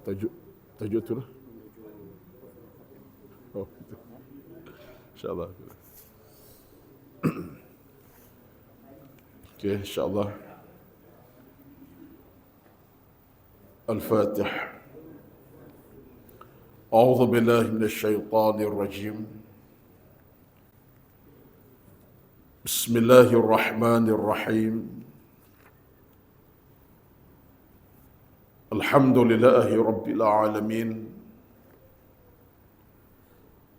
tajuk tajuk tu lah. Oh, gitu. InsyaAllah. Okay, insyaAllah. Al-Fatih. A'udhu billahi minasyaitanir rajim. Bismillahirrahmanirrahim. Alhamdulillahi rabbil alamin.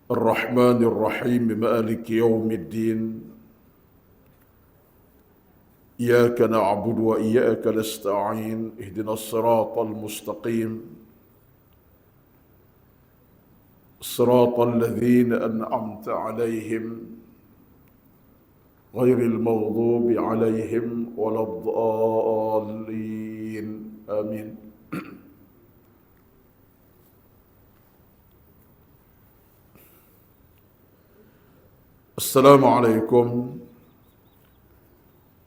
Ar-Rahmanir-Rahim, Maliki yaumiddin. إياك نعبد وإياك نستعين اهدنا الصراط المستقيم صراط الذين أنعمت عليهم غير المغضوب عليهم ولا الضالين آمين. السلام عليكم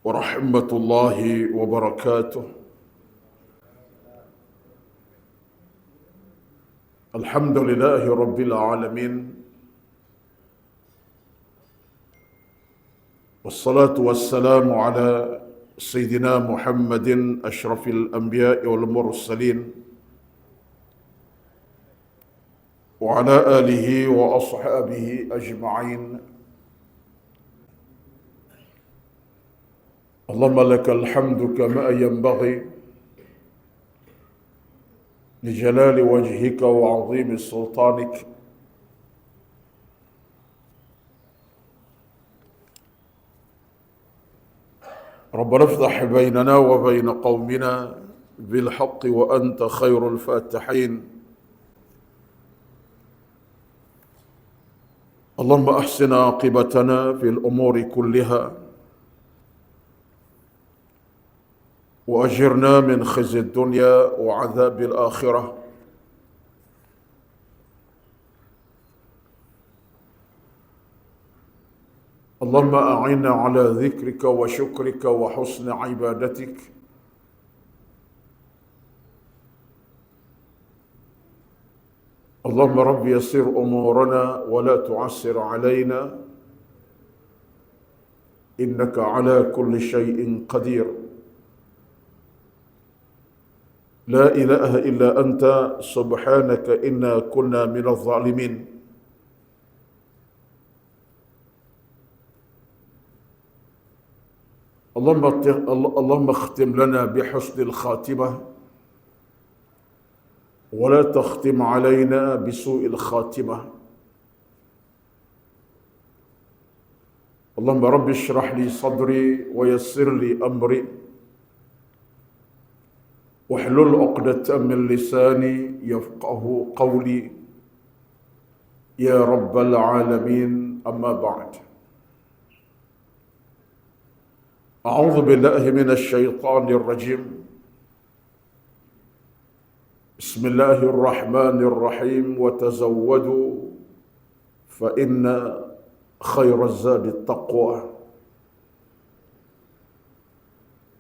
warahmatullahi wabarakatuh. Alhamdulillahi rabbil alamin. Wassalatu wassalamu ala Sayyidina Muhammadin ashrafil anbiya'i wal mursalin wa ala alihi wa ashabihi ajma'in. اللهم لك الحمد كما ينبغي لجلال وجهك وعظيم سلطانك. ربنا افتح بيننا وبين قومنا بالحق وأنت خير الفاتحين. اللهم أحسن عاقبتنا في الأمور كلها وأجرنا من خزي الدنيا وعذاب الآخرة. اللهم أعنا على ذكرك وشكرك وحسن عبادتك. اللهم رب يسر أمورنا ولا تعسر علينا إنك على كل شيء قدير. لا إله إلا أنت سبحانك إنا كنا من الظالمين. اللهم اختم لنا بحسن الخاتمة ولا تختم علينا بسوء الخاتمة. اللهم رب اشرح لي صدري ويسر لي أمري واحلل عقدة من لساني يفقه قولي يا رب العالمين. أما بعد، أعوذ بالله من الشيطان الرجيم. بسم الله الرحمن الرحيم. وتزودوا فإن خير الزاد التقوى.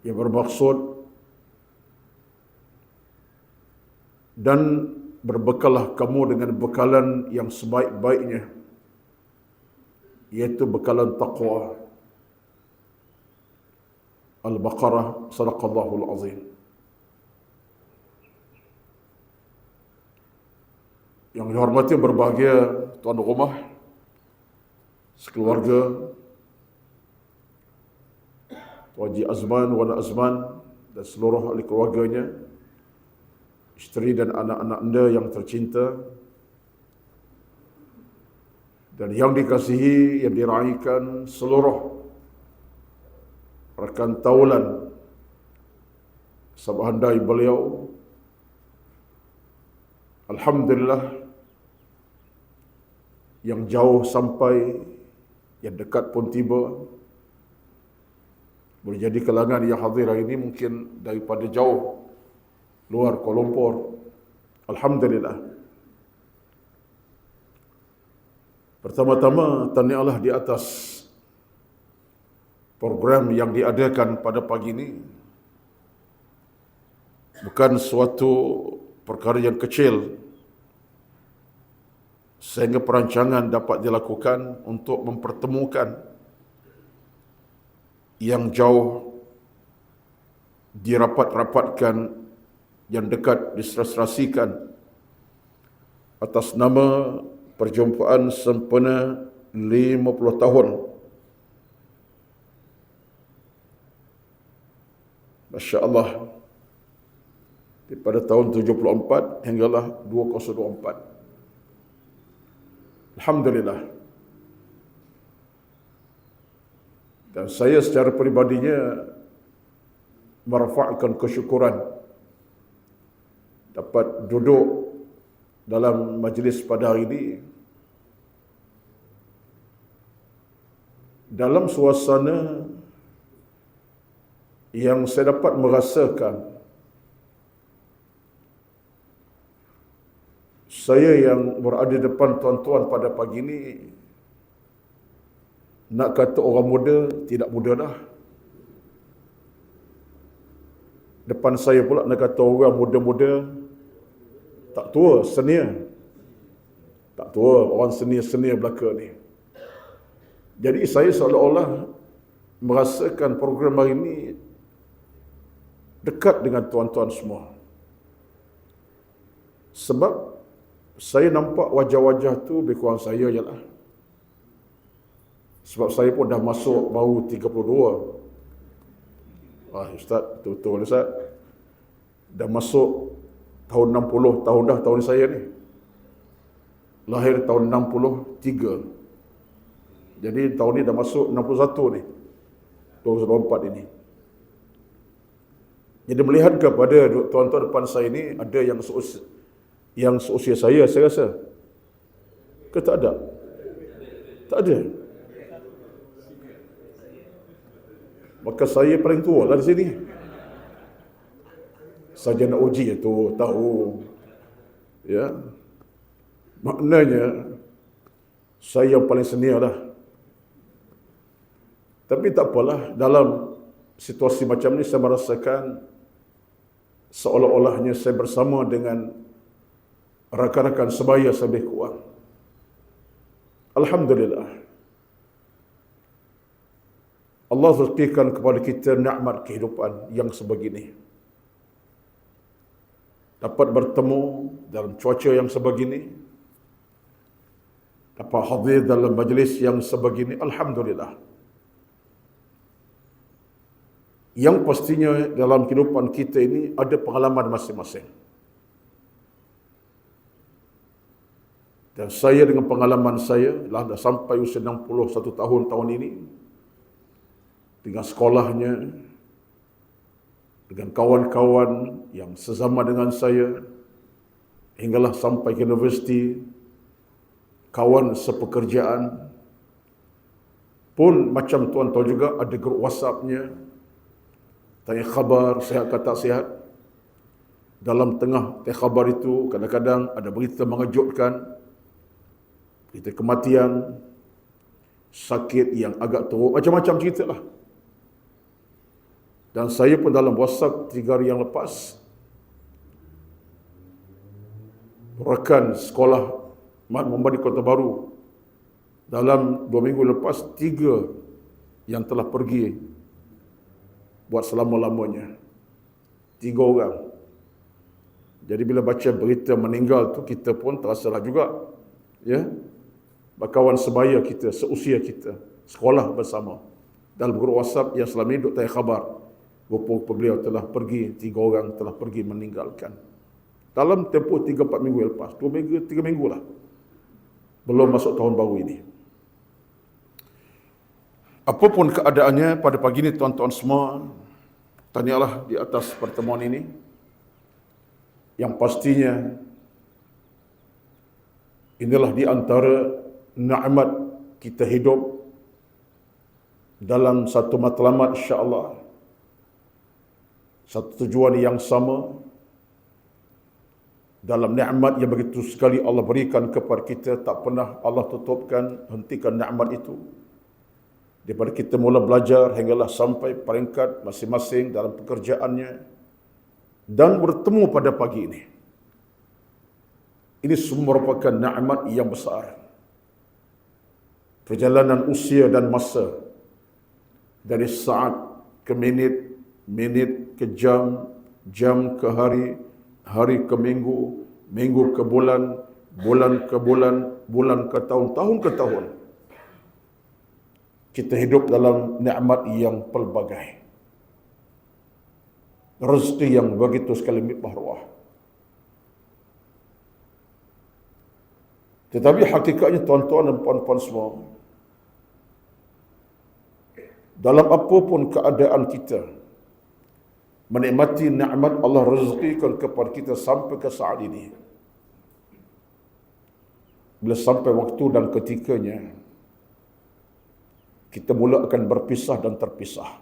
Yang bermaksud dan berbekalah kamu dengan bekalan yang sebaik-baiknya, yaitu bekalan taqwa. Al-Baqarah, Sadaqallahul Azim. Yang dihormati berbahagia tuan rumah, sekeluarga, Tuan Haji Azman, Wan Azman dan seluruh ahli keluarganya, isteri dan anak-anak anda yang tercinta dan yang dikasihi, yang diraikan seluruh rekan taulan sahabat beliau. Alhamdulillah, yang jauh sampai yang dekat pun tiba. Boleh jadi kalangan yang hadir hari ini mungkin daripada jauh luar Kuala Lumpur. Alhamdulillah. Pertama-tama, tahniahlah di atas program yang diadakan pada pagi ini. Bukan suatu perkara yang kecil sehingga perancangan dapat dilakukan untuk mempertemukan yang jauh dirapat-rapatkan, yang dekat diserasikan atas nama perjumpaan sempena 50 tahun Masya Allah daripada tahun 74 hinggalah 2024. Alhamdulillah. Dan saya secara peribadinya merafakkan kesyukuran dapat duduk dalam majlis pada hari ini dalam suasana yang saya dapat merasakan saya yang berada di depan tuan-tuan pada pagi ini, nak kata orang muda, tidak muda dah. Depan saya pula nak kata orang muda-muda, tak tua, senior. Tak tua, orang senior-senior belaka ni. Jadi saya seolah-olah merasakan program hari ini dekat dengan tuan-tuan semua. Sebab saya nampak wajah-wajah tu lebih kurang saya je lah. Sebab saya pun dah masuk baru 32. Ustaz, betul-betul Ustaz. Dah masuk tahun 60 tahun dah tahun saya ni. Lahir tahun 63. Jadi tahun ni dah masuk 61 ni. 2024 ini. Jadi melihat kepada tuan-tuan depan saya ni, ada yang seusia saya rasa. Ke tak ada? Tak ada. Maka saya paling tua lah di sini. Sarjana uji tu tahu. Ya. Maknanya saya yang paling senior lah. Tapi tak apalah, dalam situasi macam ni saya merasakan seolah-olahnya saya bersama dengan rakan-rakan sebaya saya lebih kurang. Alhamdulillah. Allah rezkikan kepada kita nikmat kehidupan yang sebegini. Dapat bertemu dalam cuaca yang sebegini. Dapat hadir dalam majlis yang sebegini. Alhamdulillah. Yang pastinya dalam kehidupan kita ini ada pengalaman masing-masing. Dan saya dengan pengalaman saya, dah sampai usia 61 tahun ini, dengan sekolahnya, dengan kawan-kawan yang sesama dengan saya, hinggalah sampai ke universiti, kawan sepekerjaan, pun macam tuan tahu juga ada grup WhatsApp-nya, tanya khabar, sihat ke tak sihat. Dalam tengah tanya khabar itu, kadang-kadang ada berita mengejutkan, berita kematian, sakit yang agak teruk, macam-macam cerita lah. Dan saya pun dalam WhatsApp 3 hari yang lepas, rakan sekolah Mat Muhammad di Kota Baru, dalam 2 minggu lepas, 3 yang telah pergi buat selama-lamanya. 3 orang. Jadi bila baca berita meninggal tu, kita pun terasalah juga. Ya, kawan sebaya kita, seusia kita, sekolah bersama. Dalam grup WhatsApp yang selama ini duk tanya khabar. Rupa-rupa beliau telah pergi, 3 orang telah pergi meninggalkan. Dalam tempoh 3-4 minggu lepas, 2 minggu, 3 minggu lah. Belum masuk tahun baru ini. Apapun keadaannya pada pagi ini tuan-tuan semua, tanyalah di atas pertemuan ini. Yang pastinya, inilah di antara nikmat kita hidup dalam satu matlamat insya-Allah. Satu tujuan yang sama, dalam nikmat yang begitu sekali Allah berikan kepada kita, tak pernah Allah tutupkan, hentikan nikmat itu. Daripada kita mula belajar hinggalah sampai peringkat masing-masing dalam pekerjaannya, dan bertemu pada pagi ini. Ini semua merupakan nikmat yang besar. Perjalanan usia dan masa dari saat ke minit, minit ke jam, jam ke hari, hari ke minggu, minggu ke bulan, bulan ke bulan, bulan ke tahun, tahun ke tahun. Kita hidup dalam nikmat yang pelbagai. Rezeki yang begitu sekali melimpah ruah. Tetapi hakikatnya tuan-tuan dan puan-puan semua, dalam apapun keadaan kita, menikmati nikmat Allah rezekikan kepada kita sampai ke saat ini. Bila sampai waktu dan ketikanya, kita mula akan berpisah dan terpisah.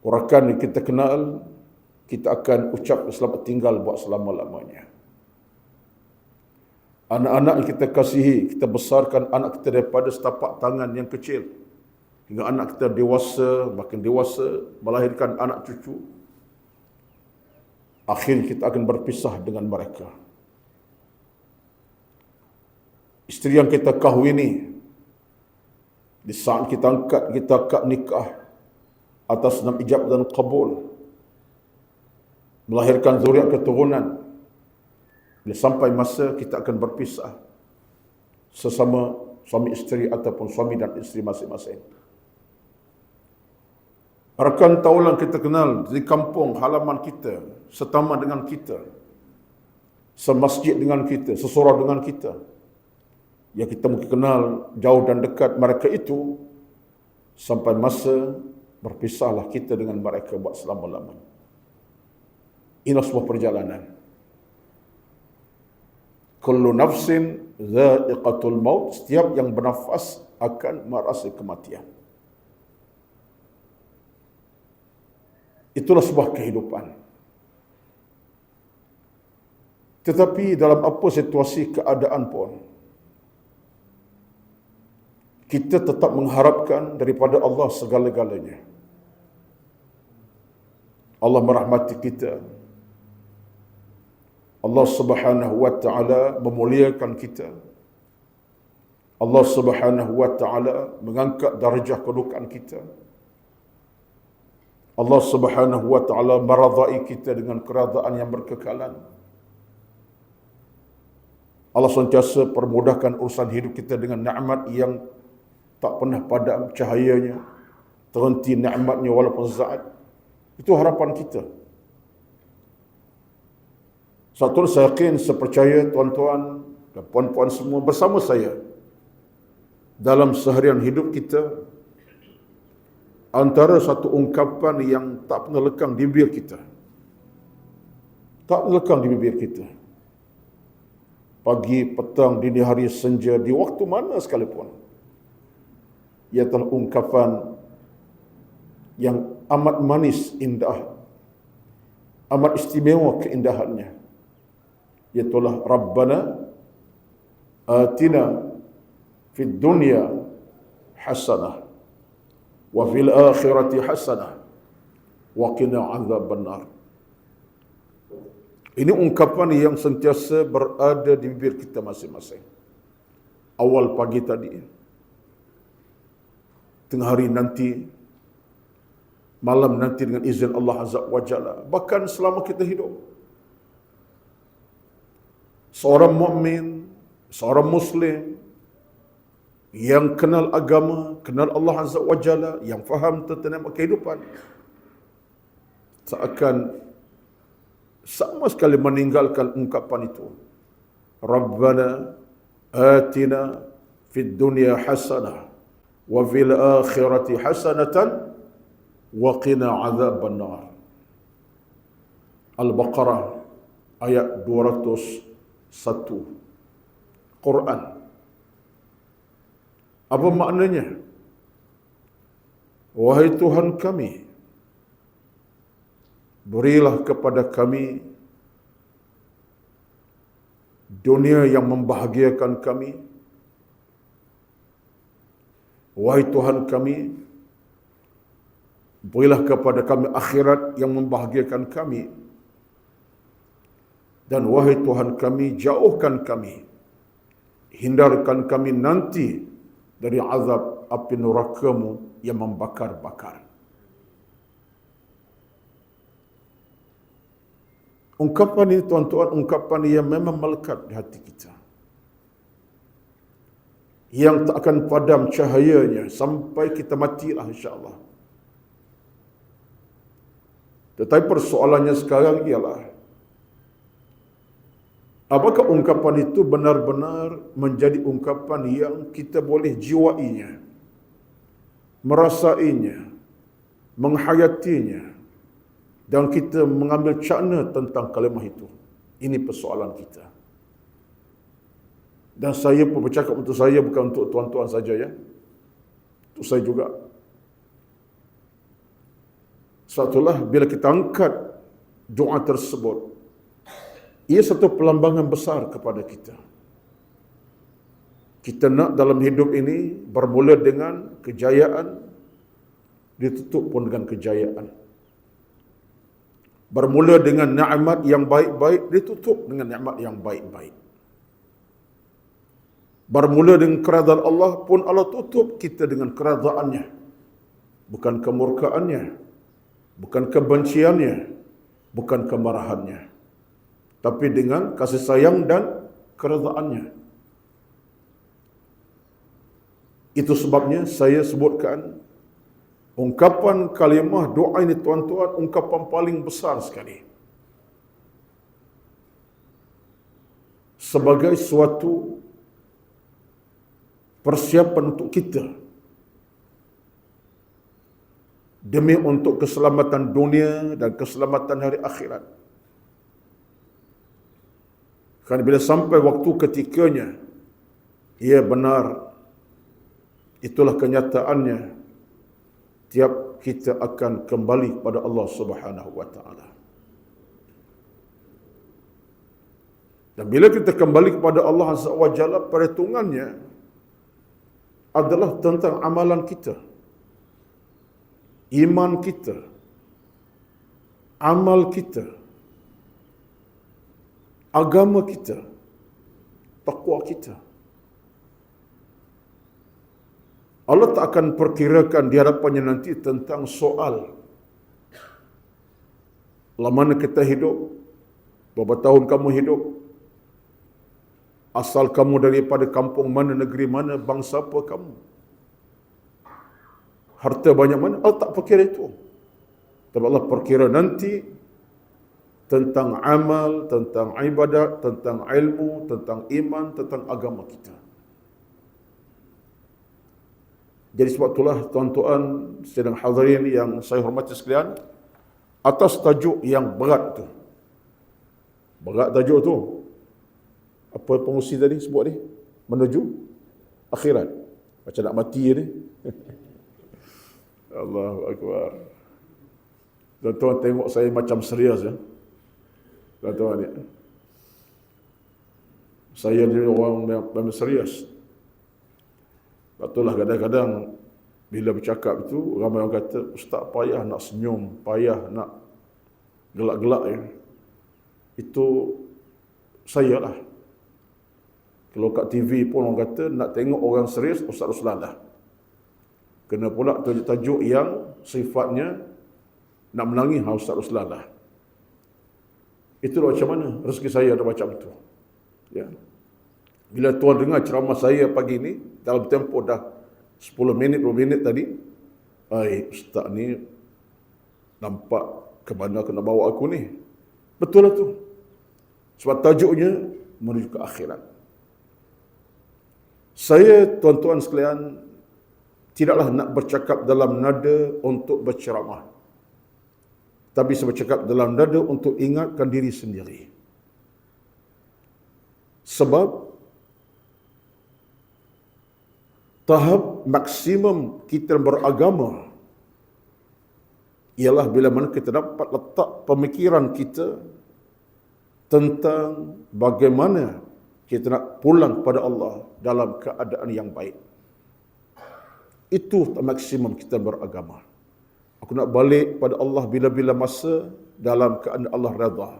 Rakan yang kita kenal, kita akan ucap selamat tinggal buat selama-lamanya. Anak-anak yang kita kasihi, kita besarkan anak kita daripada setapak tangan yang kecil, hingga anak kita dewasa, makin dewasa, melahirkan anak cucu. Akhirnya kita akan berpisah dengan mereka. Isteri yang kita kahwini, di saat kita angkat, kita akad nikah atas nama ijab dan qabul, melahirkan zuriat keturunan. Bila sampai masa kita akan berpisah sesama suami isteri ataupun suami dan isteri masing-masing. Rakan taulan kita kenal di kampung halaman kita, setaman dengan kita, semasjid dengan kita, sesurau dengan kita, yang kita mungkin kenal jauh dan dekat, mereka itu sampai masa berpisahlah kita dengan mereka buat selama-lamanya. Ini sebuah perjalanan. Kullu nafsin dha'iqatul maut, setiap yang bernafas akan merasa kematian. Itulah sebuah kehidupan. Tetapi dalam apa situasi keadaan pun, kita tetap mengharapkan daripada Allah segala-galanya. Allah merahmati kita. Allah Subhanahu wa taala memuliakan kita. Allah Subhanahu wa taala mengangkat darjah kedudukan kita. Allah Subhanahu wa taala meridai kita dengan keridaan yang berkekalan. Allah sentiasa permudahkan urusan hidup kita dengan nikmat yang tak pernah padam cahayanya, terhenti nikmatnya walaupun saat. Itu harapan kita. Satu saya yakin, saya percaya tuan-tuan dan puan-puan semua bersama saya, dalam seharian hidup kita, antara satu ungkapan yang tak pernah lekang di bibir kita. Tak pernah lekang di bibir kita. Pagi, petang, dini hari, senja, di waktu mana sekalipun, ialah ungkapan yang amat manis, indah, amat istimewa keindahannya. Iaitulah Rabbana atina fid dunya hasanah wa fil akhirati hasanah wa qina adzabannar. Ini ungkapan yang sentiasa berada di bibir kita masing-masing. Awal pagi tadi, tengah hari nanti, malam nanti dengan izin Allah Azza wa Jalla. Bahkan selama kita hidup, seorang mukmin, seorang muslim yang kenal agama, kenal Allah Azza wa Jalla, yang faham tentang kehidupan, seakan sama sekali meninggalkan ungkapan itu. Rabbana atina fid dunya hasanah wa fil akhirati hasanatan wa qina adzabannar. Al-Baqarah ayat 201. Quran. Apa maknanya? Wahai Tuhan kami, berilah kepada kami dunia yang membahagiakan kami. Wahai Tuhan kami, berilah kepada kami akhirat yang membahagiakan kami. Dan wahai Tuhan kami, jauhkan kami, hindarkan kami nanti dari azab api neraka-Mu yang membakar-bakar. Ungkapan ini tuan-tuan, ungkapan yang memang melekat di hati kita, yang tak akan padam cahayanya sampai kita matilah insya-Allah. Tetapi persoalannya sekarang ialah, apakah ungkapan itu benar-benar menjadi ungkapan yang kita boleh jiwainya, merasainya, menghayatinya, dan kita mengambil cakna tentang kalimah itu? Ini persoalan kita. Dan saya pun bercakap untuk saya, bukan untuk tuan-tuan saja ya. Untuk saya juga. Sebab itulah bila kita angkat doa tersebut, ia satu pelambangan besar kepada kita. Kita nak dalam hidup ini bermula dengan kejayaan, ditutup pun dengan kejayaan. Bermula dengan nikmat yang baik-baik, ditutup dengan nikmat yang baik-baik. Bermula dengan keredaan Allah pun Allah tutup kita dengan keredaannya. Bukan kemurkaannya, bukan kebenciannya, bukan kemarahannya, tapi dengan kasih sayang dan keredaannya. Itu sebabnya saya sebutkan ungkapan kalimah doa ini tuan-tuan, ungkapan paling besar sekali. Sebagai suatu persiapan untuk kita demi untuk keselamatan dunia dan keselamatan hari akhirat. Kerana bila sampai waktu ketikanya, ia benar, itulah kenyataannya, tiap kita akan kembali kepada Allah Subhanahu wa taala. Dan bila kita kembali kepada Allah Azza wa Jalla, perhitungannya adalah tentang amalan kita, iman kita, amal kita, agama kita, takwa kita. Allah tak akan perkirakan di hadapannya nanti tentang soal mana kita hidup, berapa tahun kamu hidup, asal kamu daripada kampung mana, negeri mana, bangsa apa kamu, harta banyak mana. Allah tak perkira itu. Tapi Allah perkira nanti tentang amal, tentang ibadat, tentang ilmu, tentang iman, tentang agama kita. Jadi sebab itulah tuan-tuan sedang hadirin yang saya hormati sekalian, atas tajuk yang berat tu. Berat tajuk tu. Apa pengusi tadi sebut ni? Menuju akhirat. Macam nak mati ni. Allahu Akbar. Tuan-tuan tengok saya macam serius ya. Tuan-tuan ni. Saya ni orang memang serius. Itulah kadang-kadang bila bercakap itu, ramai orang kata, Ustaz payah nak senyum, payah nak gelak-gelak ya. Itu saya lah. Kalau kat TV pun orang kata, nak tengok orang serius, Ustaz Ruslan lah. Kena pula tajuk yang sifatnya nak menangis, Ustaz Ruslan lah. Itulah macam mana rezeki saya ada macam itu. Ya. Bila tuan dengar ceramah saya pagi ni, dalam tempoh dah 10 minit, 20 minit tadi, Ustaz ni nampak ke mana kena bawa aku ni. Betul lah tu. Sebab tajuknya menuju ke akhirat. Saya, tuan-tuan sekalian, tidaklah nak bercakap dalam nada untuk berceramah. Tapi saya bercakap dalam nada untuk ingatkan diri sendiri. Sebab tahap maksimum kita beragama ialah bila mana kita dapat letak pemikiran kita tentang bagaimana kita nak pulang kepada Allah dalam keadaan yang baik. Itu maksimum kita beragama. Aku nak balik pada Allah bila-bila masa dalam keadaan Allah redha.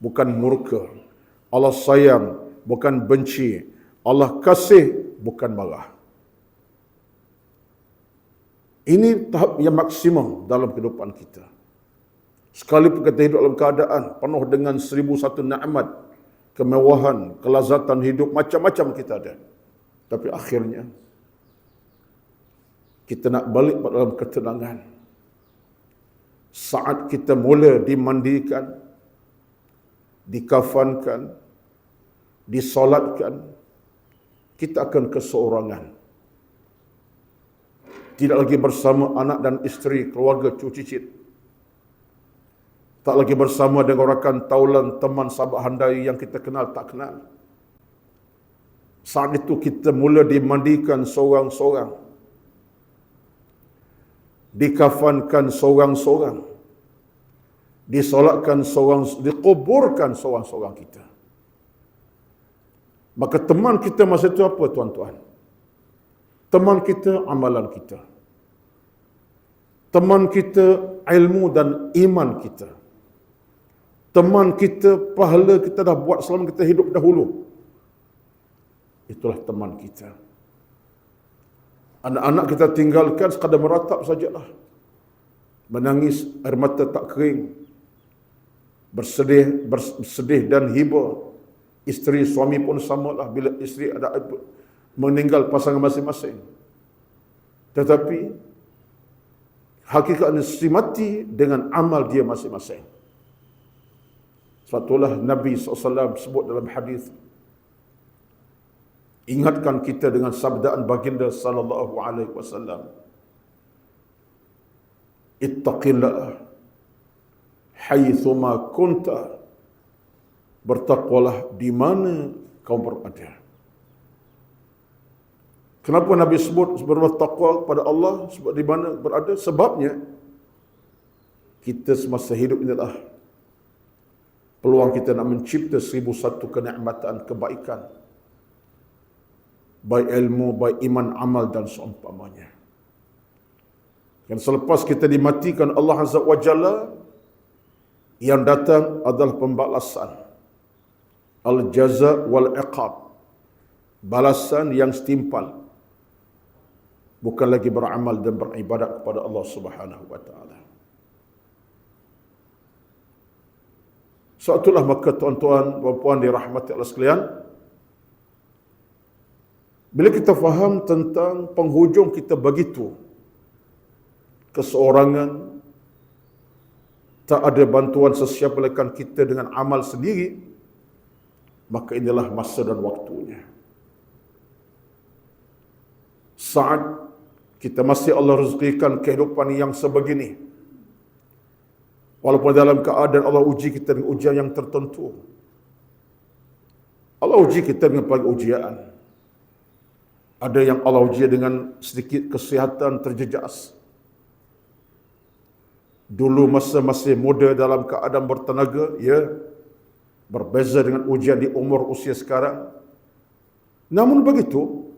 bukan murka. Allah sayang, bukan benci. Allah kasih, bukan marah. Ini tahap yang maksimum dalam kehidupan kita. Sekalipun kita hidup dalam keadaan penuh dengan 1001 nikmat, kemewahan, kelazatan hidup, macam-macam kita ada. Tapi akhirnya, kita nak balik pada dalam ketenangan. Saat kita mula dimandikan, dikafankan, disolatkan, kita akan keseorangan. Tidak lagi bersama anak dan isteri, keluarga, cucu cicit. Tak lagi bersama dengan rakan taulan, teman, sahabat handai yang kita kenal, tak kenal. Saat itu kita mula dimandikan seorang-seorang, dikafankan seorang-seorang, disolatkan seorang, dikuburkan seorang-seorang kita. Maka teman kita masa itu apa, tuan-tuan? Teman kita, amalan kita. Teman kita, ilmu dan iman kita. Teman kita, pahala kita dah buat selama kita hidup dahulu. Itulah teman kita. Anak-anak kita tinggalkan sekadar meratap sajalah. Menangis, air mata tak kering. Bersedih dan hibah. Isteri, suami pun samalah bila isteri ada meninggal pasangan masing-masing. Tetapi hakikatnya si mati dengan amal dia masing-masing. Sebab itulah Nabi SAW sebut dalam hadis, ingatkan kita dengan sabdaan baginda sallallahu alaihi wasallam, ittaqillah haitsuma kunta, bertakwalah di mana kau berada. Kenapa Nabi sebut bertakwa kepada Allah, sebab di mana berada? Sebabnya kita semasa hidup ini adalah peluang kita nak mencipta 1001 kenikmatan, kebaikan, baik ilmu, baik iman, amal dan seumpamanya. Dan selepas kita dimatikan Allah Azza wa Jalla, yang datang adalah pembalasan. Al-jaza wal-iqab. Balasan yang setimpal. Bukan lagi beramal dan beribadat kepada Allah Subhanahu wa taala. Sebab itulah maka tuan-tuan, puan-puan dirahmati Allah sekalian, bila kita faham tentang penghujung kita begitu, keseorangan, tak ada bantuan sesiapa melainkan kita dengan amal sendiri, maka inilah masa dan waktunya. Saat kita masih Allah rezekikan kehidupan yang sebegini, walaupun dalam keadaan Allah uji kita dengan ujian yang tertentu, Allah uji kita dengan pelbagai ujian. Ada yang Allah uji dengan sedikit kesihatan terjejas. Dulu masa masih muda dalam keadaan bertenaga, ya, berbeza dengan ujian di umur usia sekarang. Namun begitu,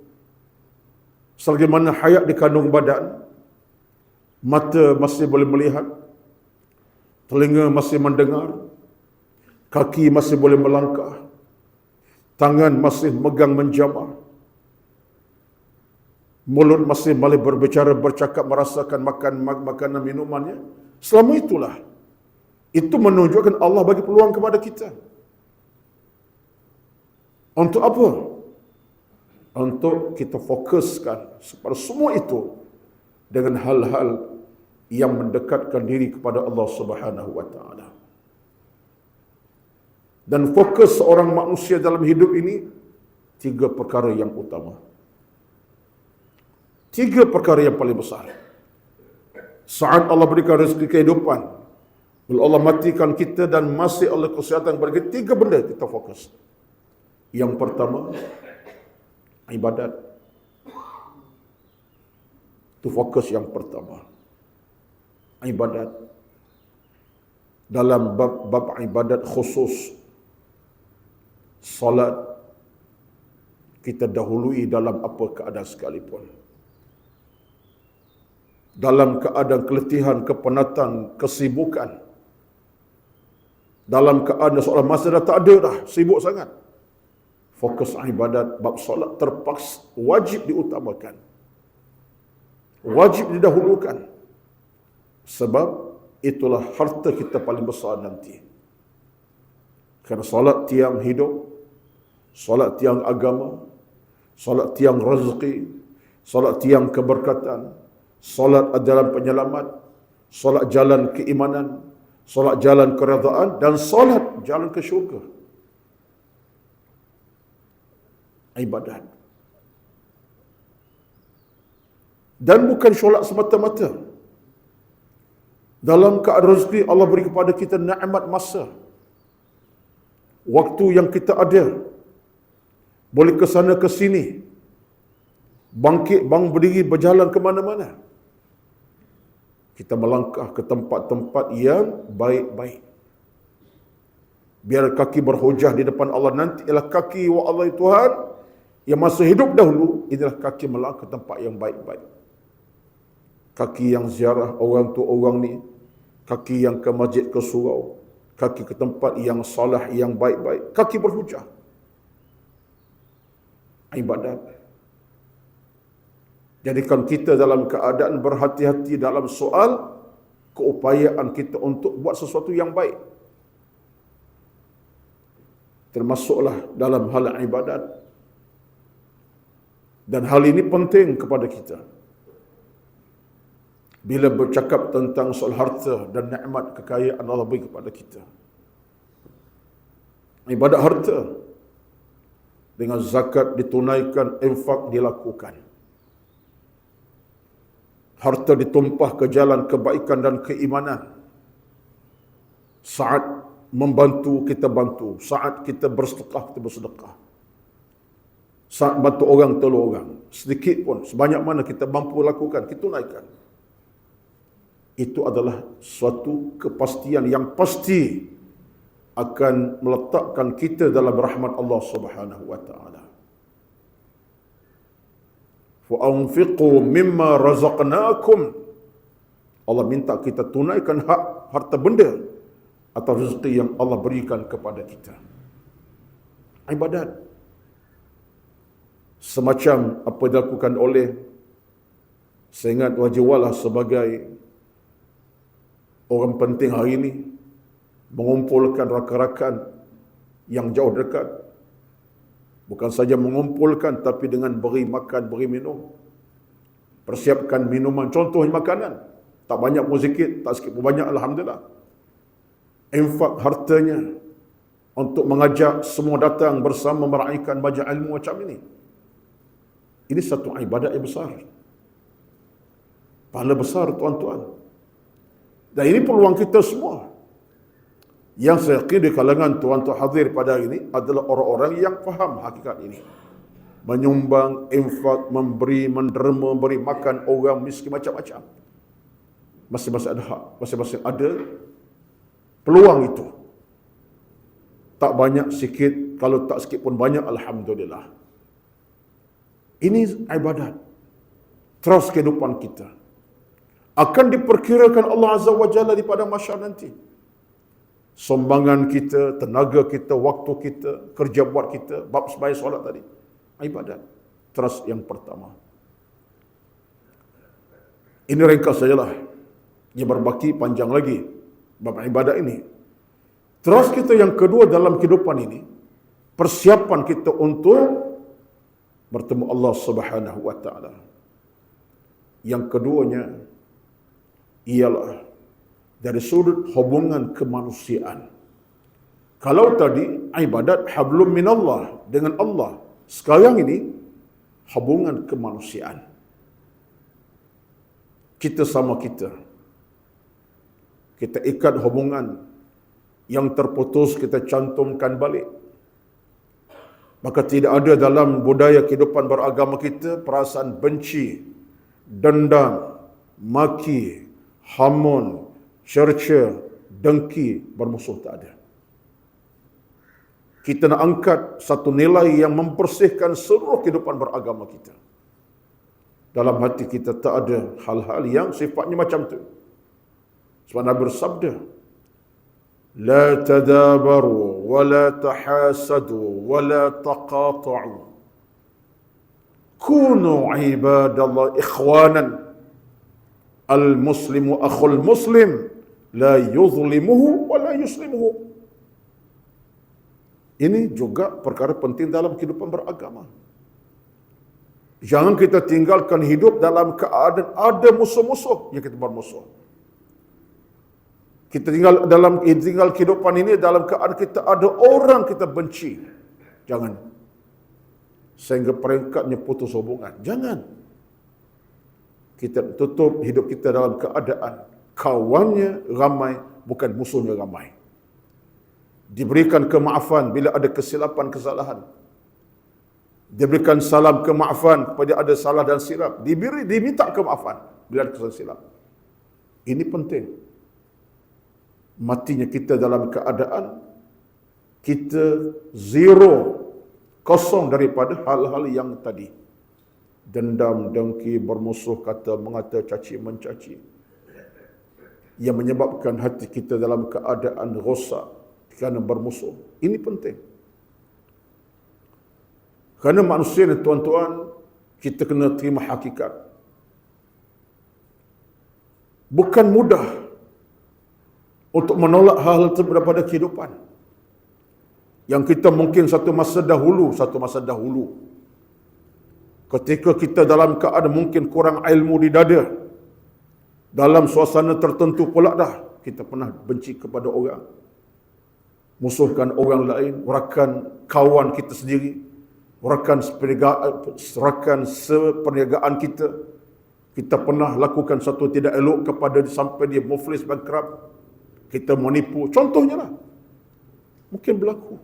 selagi mana hayat di kandung badan, mata masih boleh melihat, telinga masih mendengar, kaki masih boleh melangkah, tangan masih megang menjamah, mulut masih boleh berbicara, bercakap, merasakan makanan minumannya. Selama itulah, itu menunjukkan Allah bagi peluang kepada kita. Untuk apa? Untuk kita fokuskan pada semua itu dengan hal-hal yang mendekatkan diri kepada Allah Subhanahu wa taala. Dan fokus seorang manusia dalam hidup ini 3 perkara yang utama. 3 perkara yang paling besar. Saat Allah berikan rezeki kehidupan, bila Allah matikan kita dan masih Allah kesihatan kepada kita, 3 benda kita fokus. Yang pertama, ibadat. Itu fokus yang pertama. Ibadat. Dalam bab ibadat khusus, salat, kita dahului dalam apa keadaan sekalipun. Dalam keadaan keletihan, kepenatan, kesibukan, dalam keadaan solat masa dah tak ada dah, sibuk sangat. Fokus ibadat bab solat terpaksa wajib diutamakan. Wajib didahulukan. Sebab itulah harta kita paling besar nanti. Kerana solat tiang hidup, solat tiang agama, solat tiang rezeki, solat tiang keberkatan, solat adalah penyelamat, solat jalan keimanan, solat jalan keredaan, dan solat jalan ke syurga. Ibadat. Dan bukan solat semata-mata. Dalam keadaan rezeki Allah beri kepada kita nikmat masa. Waktu yang kita ada. Boleh ke sana ke sini. Bangkit, berdiri, berjalan ke mana-mana. Kita melangkah ke tempat-tempat yang baik-baik. Biar kaki berhujah di depan Allah nanti ialah kaki wa Allah Tuhan yang masa hidup dahulu, inilah kaki melangkah ke tempat yang baik-baik. Kaki yang ziarah orang tu orang ni, kaki yang ke masjid ke surau, kaki ke tempat yang salah yang baik-baik, kaki berhujah. Ibadat. Jadikan kita dalam keadaan berhati-hati dalam soal keupayaan kita untuk buat sesuatu yang baik. Termasuklah dalam hal ibadat. Dan hal ini penting kepada kita. Bila bercakap tentang soal harta dan nikmat kekayaan Allah beri kepada kita. Ibadat harta. Dengan zakat ditunaikan, infak dilakukan. Harta ditumpah ke jalan kebaikan dan keimanan. Saat membantu, kita bantu. Saat kita bersedekah, kita bersedekah. Saat bantu orang, tolong orang. Sedikit pun, sebanyak mana kita mampu lakukan, kita tunaikan. Itu adalah suatu kepastian yang pasti akan meletakkan kita dalam rahmat Allah Subhanahu wa taala. Wa anfiqu mimma razaqnakum. Allah minta kita tunaikan hak harta benda atau rezeki yang Allah berikan kepada kita. Ibadat. Semacam apa dilakukan oleh, saya ingat Wajib Walah sebagai orang penting hari ini, mengumpulkan rakan-rakan yang jauh dekat. Bukan saja mengumpulkan, tapi dengan beri makan, beri minum. Persiapkan minuman, contohnya makanan. Tak banyak pun sikit, tak sikit pun banyak, Alhamdulillah. Infak hartanya untuk mengajak semua datang bersama meraihkan majlis ilmu macam ini. Ini satu ibadat yang besar. Pahala besar, tuan-tuan. Dan ini peluang kita semua. Yang saya yakin di kalangan tuan-tuan hadir pada hari ini adalah orang-orang yang faham hakikat ini. Menyumbang, infak, memberi, menderma, memberi makan orang miskin macam-macam. Masing-masing ada hak, masing-masing ada peluang itu. Tak banyak, sikit, kalau tak sikit pun banyak, Alhamdulillah. Ini ibadat. Terus kehidupan kita. Akan diperkirakan Allah Azza wa Jalla di padang mahsyar nanti. Sumbangan kita, tenaga kita, waktu kita, kerja buat kita, bab sembahyang solat tadi. Ibadat. Terus yang pertama. Ini ringkas sajalah. Dia berbaki panjang lagi bab ibadat ini. Terus kita yang kedua dalam kehidupan ini, persiapan kita untuk bertemu Allah Subhanahu wa taala. Yang keduanya ialah dari sudut hubungan kemanusiaan. Kalau tadi ibadat hablum minallah dengan Allah, sekarang ini hubungan kemanusiaan. Kita sama kita. Kita ikat hubungan yang terputus, kita cantumkan balik. Maka tidak ada dalam budaya kehidupan beragama kita perasaan benci, dendam, maki, hamun, cerca, dengki, bermusuh, tak ada. Kita nak angkat satu nilai yang membersihkan seluruh kehidupan beragama kita. Dalam hati kita tak ada hal-hal yang sifatnya macam tu. Sebab Nabi bersabda, la tadabaru, wa la tahasadu, wa la taqata'u. Kunu ibadallah ikhwanan. Al-muslimu akhul muslim, la yuzlimuhu wa la yuslimuhu. Ini juga perkara penting dalam kehidupan beragama. Jangan kita tinggalkan hidup dalam keadaan ada musuh-musuh yang kita bermusuh. Kita tinggal kehidupan ini dalam keadaan kita ada orang kita benci. Jangan. Sehingga peringkatnya putus hubungan. Jangan. Kita tutup hidup kita dalam keadaan kawannya ramai, bukan musuhnya ramai. Diberikan kemaafan bila ada kesilapan kesalahan. Diberikan salam kemaafan kepada ada salah dan silap. Diminta kemaafan bila ada kesalahan silap. Ini penting. Matinya kita dalam keadaan kita zero, kosong daripada hal-hal yang tadi. Dendam, dengki, bermusuh kata, mengata, caci, mencaci. Yang menyebabkan hati kita dalam keadaan rosak kerana bermusuh. Ini penting. Kerana manusia ni tuan-tuan, kita kena terima hakikat. Bukan mudah untuk menolak hal-hal tersebut daripada kehidupan. Yang kita mungkin satu masa dahulu, ketika kita dalam keadaan mungkin kurang ilmu di dada, dalam suasana tertentu pula dah, kita pernah benci kepada orang, musuhkan orang lain, rakan kawan kita sendiri, rakan seperniagaan kita. Kita pernah lakukan satu tidak elok kepada dia sampai dia muflis, bankrupt. Kita menipu. Contohnya lah. Mungkin berlaku.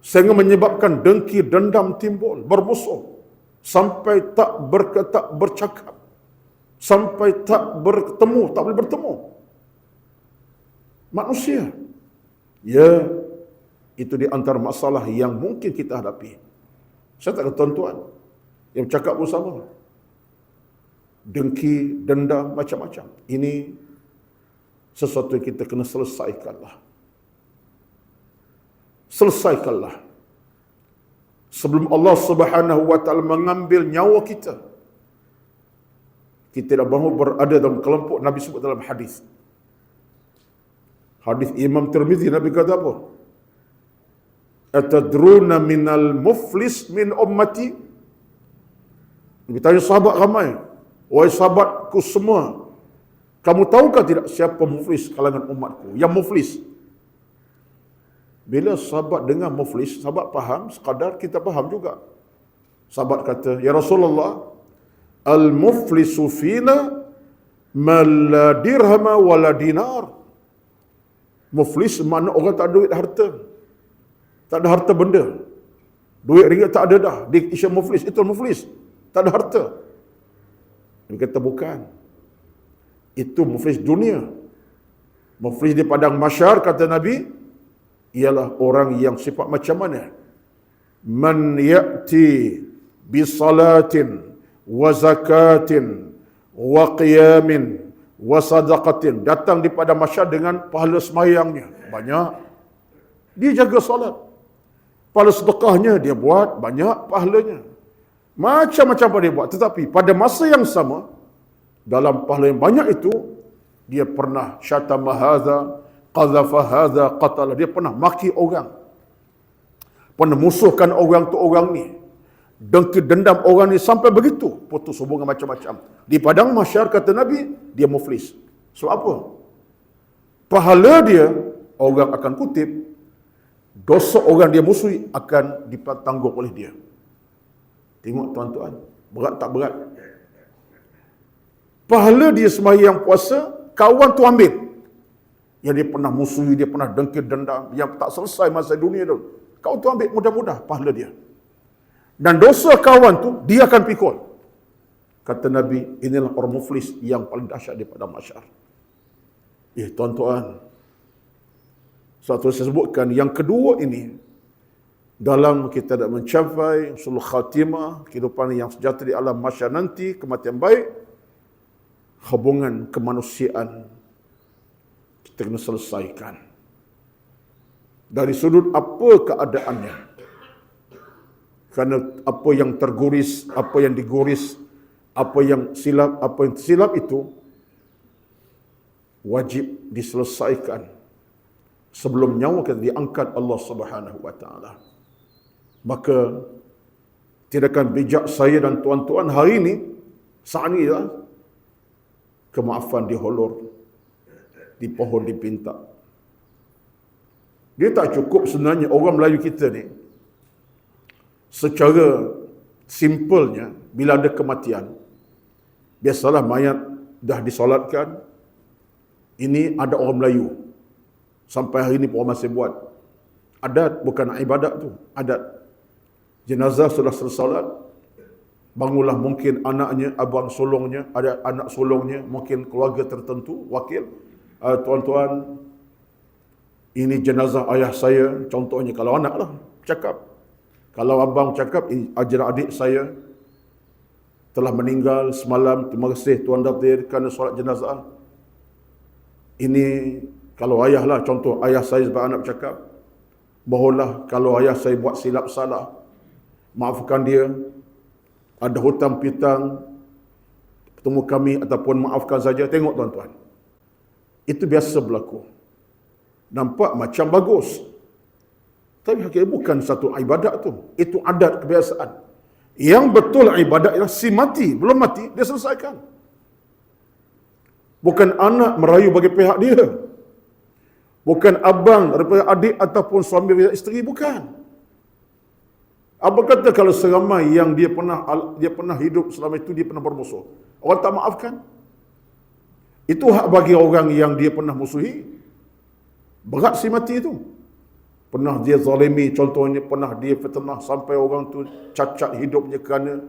Sehingga menyebabkan dengki, dendam timbul, bermusuh. Sampai tak bercakap. Sampai tak bertemu, tak boleh bertemu. Manusia. Ya, itu di antara masalah yang mungkin kita hadapi. Saya tak kata tuan-tuan yang bercakap bersama. Dengki, dendam, macam-macam. Ini sesuatu yang kita kena selesaikanlah. Selesaikanlah. Sebelum Allah Subhanahu wa taala mengambil nyawa kita. Kita tidak mahu berada dalam kelompok Nabi sebut dalam hadis. Hadis Imam Tirmizi, Nabi kata apa? Atadruna minal muflis min ummati? Nabi tanya sahabat ramai. Wahai sahabatku semua, kamu tahukah tidak siapa muflis kalangan umatku? Yang muflis. Bila sahabat dengar muflis, sahabat faham, sekadar kita faham juga. Sahabat kata, ya Rasulullah, al-muflisu fina man la dirhama wa la dinar. Muflis makna orang tak ada duit harta. Tak ada harta benda. Duit ringgit tak ada dah. Dia isya muflis. Itu muflis. Tak ada harta. Dia kata bukan. Itu muflis dunia. Muflis di padang mahsyar, kata Nabi, ialah orang yang sifat macam mana? Man ya'ti bisalatin wa zakatin wa qiyamin wa sadaqatin. Datang di padang mahsyar dengan pahala semayangnya. Banyak. Dia jaga salat. Pahala sedekahnya dia buat, banyak pahalanya. Macam-macam apa dia buat. Tetapi pada masa yang sama, dalam pahala yang banyak itu, dia pernah syatama hadza, qazafa hadza, qatala. Dia pernah maki orang. Pernah musuhkan orang tu orang ni. Dengki dendam orang ni sampai begitu. Putus hubungan macam-macam. Di padang mahsyar, kata Nabi, dia muflis. Sebab apa? Pahala dia, orang akan kutip, dosa orang dia musuhi akan ditanggung oleh dia. Tengok tuan-tuan, berat tak berat? Pahala dia sembahyang puasa, kawan tu ambil. Yang dia pernah musuhi, dia pernah dengki dendam, yang tak selesai masa dunia tu. Kau tu ambil mudah-mudah pahala dia. Dan dosa kawan tu, dia akan pikul. Kata Nabi, inilah orang muflis yang paling dahsyat di padang mahsyar. Tuan-tuan, saya sebutkan yang kedua ini, dalam kita nak mencapai sulh khatimah, kehidupan yang sejahtera di alam mahsyar nanti, kematian baik, hubungan kemanusiaan kita kena selesaikan. Dari sudut apa keadaannya. Kerana apa yang terguris, apa yang diguris, apa yang silap itu wajib diselesaikan sebelum nyawa kita diangkat Allah Subhanahu wa taala. Maka tindakan bijak saya dan tuan-tuan hari ini, saat ini lah, kemaafan diholor, dipohon dipinta. Dia tak cukup sebenarnya orang Melayu kita ni, secara simpelnya, bila ada kematian, biasalah mayat dah disolatkan, ini ada orang Melayu. Sampai hari ini pun masih buat. Adat, bukan ibadat tu, adat. Jenazah sudah tersolat, bangunlah mungkin anaknya, abang sulungnya, ada anak sulungnya, mungkin keluarga tertentu, wakil. Tuan-tuan, ini jenazah ayah saya, contohnya kalau anak lah, cakap. Kalau abang cakap, ajar adik saya telah meninggal semalam, terima kasih Tuan Datin kerana solat jenazah. Ini kalau ayah lah, contoh ayah saya sebagai anak bercakap, mohonlah kalau ayah saya buat silap salah, maafkan dia, ada hutang piutang, bertemu kami ataupun maafkan saja. Tengok tuan-tuan, itu biasa berlaku. Nampak macam bagus, tapi hakikatnya bukan satu ibadat tu. Itu adat kebiasaan. Yang betul ibadat ialah si mati, belum mati, dia selesaikan. Bukan anak merayu bagi pihak dia. Bukan abang daripada adik ataupun suami daripada isteri, bukan. Apa kata kalau seramai yang dia pernah hidup selama itu dia pernah bermusuh, orang tak maafkan? Itu hak bagi orang yang dia pernah musuhi. Berat si mati itu. Pernah dia zalimi, contohnya pernah dia fitnah sampai orang tu cacat hidupnya kerana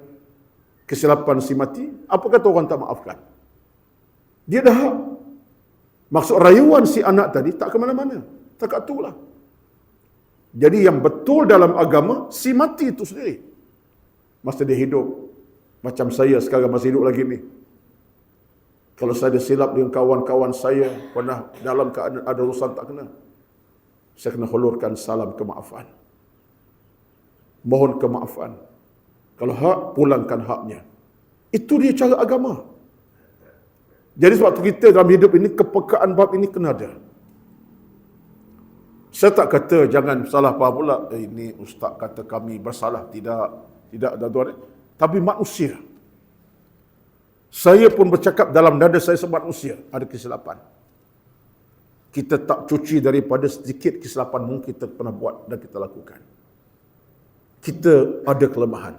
kesilapan si mati. Apa kata orang tak maafkan? Dia dah hak. Maksud rayuan si anak tadi tak ke mana-mana. Tak kat tu lah. Jadi yang betul dalam agama, si mati itu sendiri. Masa dia hidup. Macam saya sekarang masih hidup lagi ni. Kalau saya ada silap dengan kawan-kawan saya, pernah dalam keadaan ada urusan tak kena, saya kena hulurkan salam kemaafan. Mohon kemaafan. Kalau hak, pulangkan haknya. Itu dia cara agama. Jadi sebab tu kita dalam hidup ini, kepekaan bab ini kena ada. Saya tak kata jangan salah faham pula, ini ustaz kata kami bersalah. Tidak tuan-tuan. Tapi manusia. Saya pun bercakap dalam dada saya sebab manusia ada kesilapan. Kita tak cuci daripada sedikit kesilapan mungkin kita pernah buat dan kita lakukan. Kita ada kelemahan.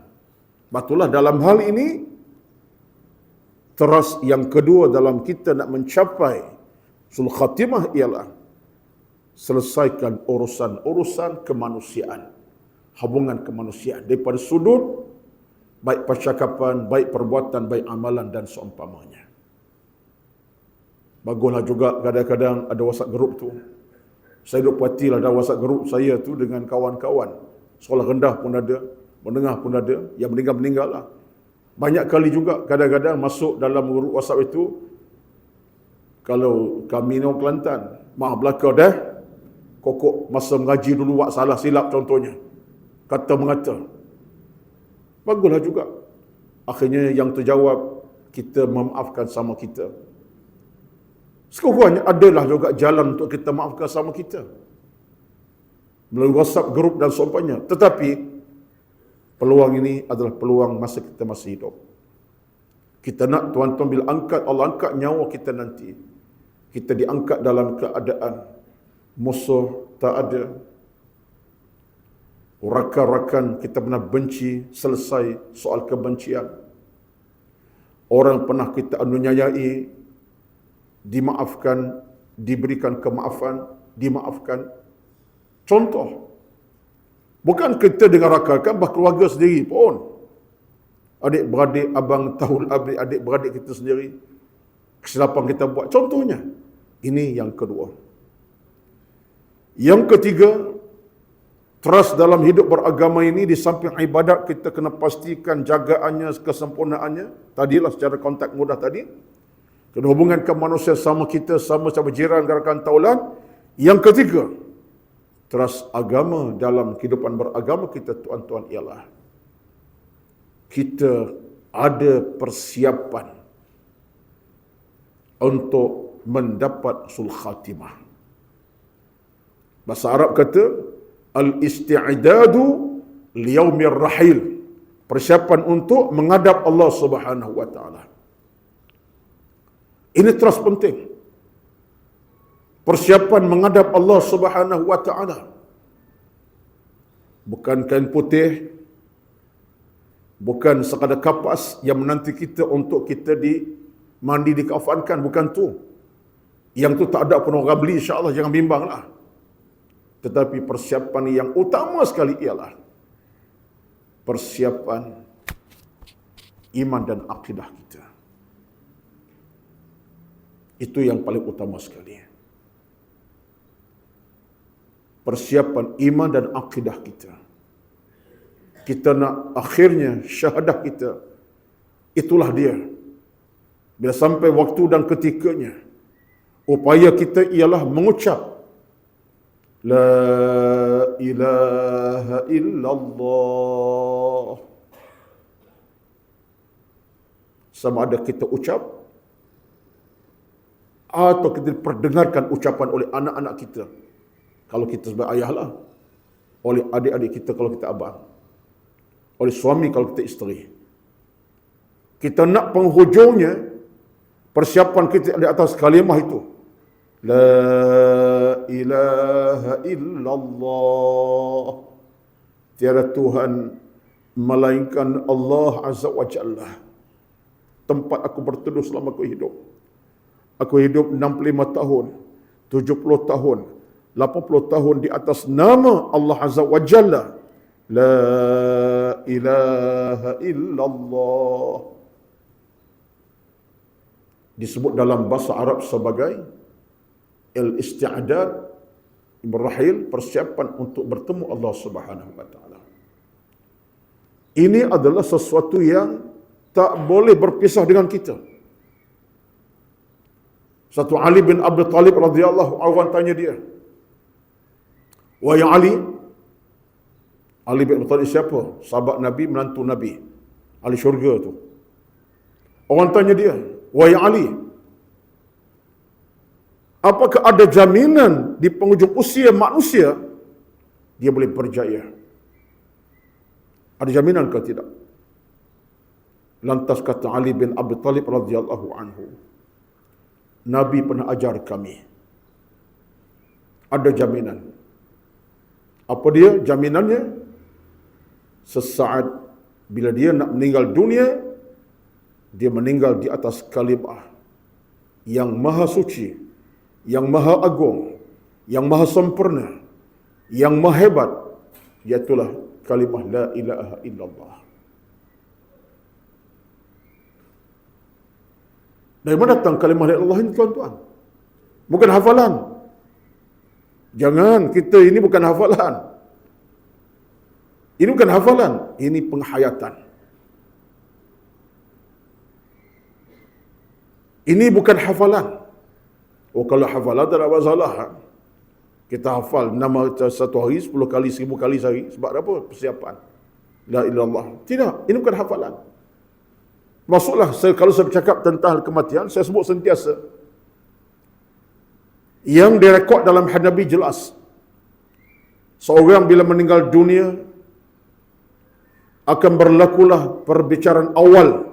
Batulah dalam hal ini, teras yang kedua dalam kita nak mencapai sul khatimah ialah selesaikan urusan-urusan kemanusiaan. Hubungan kemanusiaan daripada sudut baik percakapan, baik perbuatan, baik amalan dan seumpamanya. Baguslah juga kadang-kadang ada WhatsApp group tu. Saya duk puatilah ada WhatsApp group saya tu dengan kawan-kawan. Sekolah rendah pun ada, menengah pun ada, yang meninggal-meninggal lah. Banyak kali juga kadang-kadang masuk dalam grup WhatsApp itu, kalau kami ni orang Kelantan, maaf belaka dah, kokok masa mengaji dulu buat salah silap contohnya. Kata mengata. Baguslah juga. Akhirnya yang terjawab, kita memaafkan sama kita. Sekurang-kurangnya adalah juga jalan untuk kita maafkan sama kita. Melalui WhatsApp, grup dan seumpamanya. Tetapi, peluang ini adalah peluang masa kita masih hidup. Kita nak tuan-tuan bila Allah angkat nyawa kita nanti, kita diangkat dalam keadaan musuh tak ada, rakan-rakan kita pernah benci, selesai soal kebencian. Orang pernah kita anunyayai, dimaafkan, diberikan kemaafan, dimaafkan. Contoh, bukan kita dengan rakan-rakan, bah keluarga sendiri pun. Adik-beradik, abang tahun adik-beradik kita sendiri, kesilapan kita buat. Contohnya, ini yang kedua. Yang ketiga, trust dalam hidup beragama ini, di samping ibadat kita kena pastikan jagaannya, kesempurnaannya. Tadilah secara kontak mudah tadi. Kena hubungkan manusia sama kita, sama-sama jiran, gerakan taulan. Yang ketiga, teras agama dalam kehidupan beragama kita, tuan-tuan, ialah kita ada persiapan untuk mendapat husnul khatimah. Bahasa Arab kata al-isti'dadu liyaumir rahil. Persiapan untuk menghadap Allah Subhanahu wa taala. Ini terus penting. Persiapan menghadap Allah Subhanahu wa taala. Bukan kain putih, bukan sekadar kapas yang menanti kita untuk kita mandi dikafankan, bukan tu. Yang tu tak ada pun orang beli, insya-Allah, jangan bimbanglah. Tetapi persiapan yang utama sekali ialah persiapan iman dan akidah kita. Itu yang paling utama sekali. Persiapan iman dan akidah kita. Kita nak akhirnya syahadah kita. Itulah dia. Bila sampai waktu dan ketikanya, upaya kita ialah mengucap La ilaha illallah. Sama ada kita ucap atau kita perdengarkan ucapan oleh anak-anak kita, kalau kita sebagai ayah lah, oleh adik-adik kita kalau kita abang, oleh suami kalau kita isteri. Kita nak penghujungnya, persiapan kita di atas kalimah itu, La ilaha illallah. Tiada Tuhan melainkan Allah Azza wa Jalla. Tempat aku berteduh selama aku hidup. Aku hidup 65 tahun, 70 tahun, 80 tahun di atas nama Allah Azza wa Jalla. La ilaha illallah. Disebut dalam bahasa Arab sebagai al-isti'dad berrahil, persiapan untuk bertemu Allah Subhanahu wa taala. Ini adalah sesuatu yang tak boleh berpisah dengan kita. Satu Ali bin Abi Talib radhiyallahu anhu tanya dia, "Wahai Ali," Ali bin Abi Talib siapa? Sahabat Nabi, menantu Nabi, ahli syurga tu. Orang tanya dia, "Wahai Ali, apakah ada jaminan di penghujung usia manusia dia boleh berjaya? Ada jaminan ke tidak?" Lantas kata Ali bin Abi Talib radhiyallahu anhu, "Nabi pernah ajar kami. Ada jaminan." Apa dia jaminannya? Sesaat bila dia nak meninggal dunia, dia meninggal di atas kalimah yang maha suci, yang maha agung, yang maha sempurna, yang maha hebat, iaitulah kalimah la ilaha illallah. Dari mana datang kalimah la ilaha illallah ini, tuan-tuan? Bukan hafalan. Jangan, kita ini bukan hafalan. Ini bukan hafalan, ini penghayatan. Ini bukan hafalan. Oh, kalau hafalan tak ada masalah. Kita hafal nama satu hari 10 kali, 1000 kali sehari. Sebab apa? Persiapan. La ilaha illallah. Tidak, ini bukan hafalan. Maksudlah, kalau saya bercakap tentang kematian, saya sebut sentiasa. Yang direkod dalam hadis Nabi jelas. Seorang bila meninggal dunia, akan berlakulah perbicaraan awal.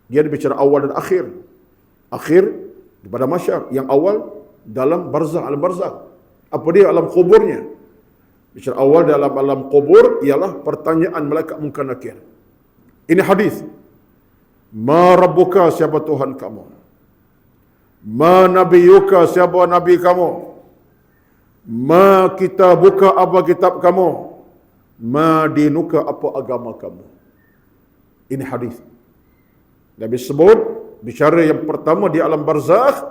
Dia ada bicara awal dan akhir. Akhir pada mahsyar, yang awal dalam barzakh, alam barzakh. Apa dia alam kuburnya? Bicara awal dalam alam kubur ialah pertanyaan malaikat Munkar Nakir. Ini hadis. Ma rabbuka, siapa Tuhan kamu? Ma nabiyuka, siapa nabi kamu? Ma kitabuka, apa kitab kamu? Ma dinuka, apa agama kamu? Ini hadis. Nabi sebut bicara yang pertama di alam barzakh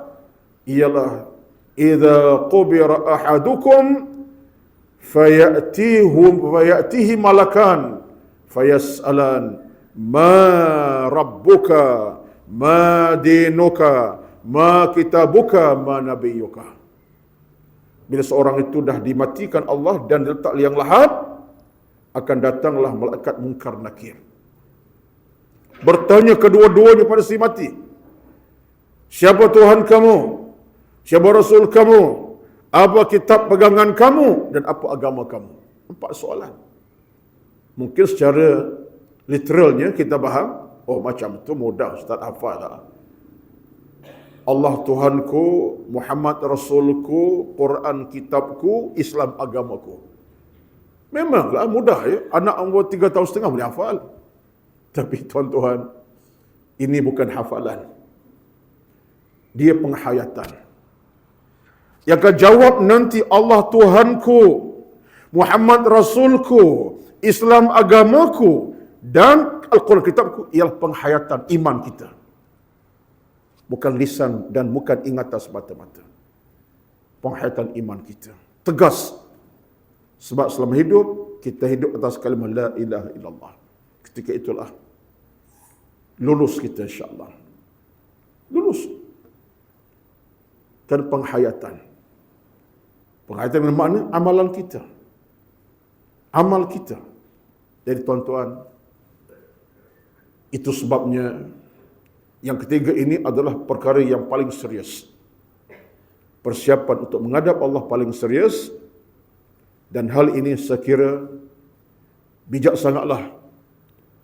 ialah idza qubira ahadukum fayatihi malakan fayas'alan ma rabbuka ma dinuka, ma kitabuka, ma nabiyuka. Bila seorang itu dah dimatikan Allah dan diletak liang lahat, akan datanglah malaikat Munkar Nakir. Bertanya kedua-duanya pada si mati, siapa Tuhan kamu? Siapa Rasul kamu? Apa kitab pegangan kamu? Dan apa agama kamu? 4 soalan. Mungkin secara literalnya kita faham, oh macam tu mudah, Ustaz hafal tak? Allah Tuhanku, Muhammad Rasulku, Quran kitabku, Islam agamaku. Memanglah mudah ya, anak umur 3 tahun setengah boleh hafal. Tapi tuan-tuan, ini bukan hafalan. Dia penghayatan. Yang akan jawab nanti Allah Tuhanku, Muhammad Rasulku, Islam agamaku, dan Al-Quran kitabku ialah penghayatan iman kita. Bukan lisan dan bukan ingatan semata-mata. Penghayatan iman kita. Tegas. Sebab selama hidup, kita hidup atas kalimah la ilaha illallah. Ketika itulah lulus kita insya-Allah. Lulus. Dan penghayatan. Penghayatan dengan makna amalan kita. Amal kita. Jadi tuan-tuan, itu sebabnya yang ketiga ini adalah perkara yang paling serius. Persiapan untuk menghadap Allah paling serius. Dan hal ini saya kira bijak sangatlah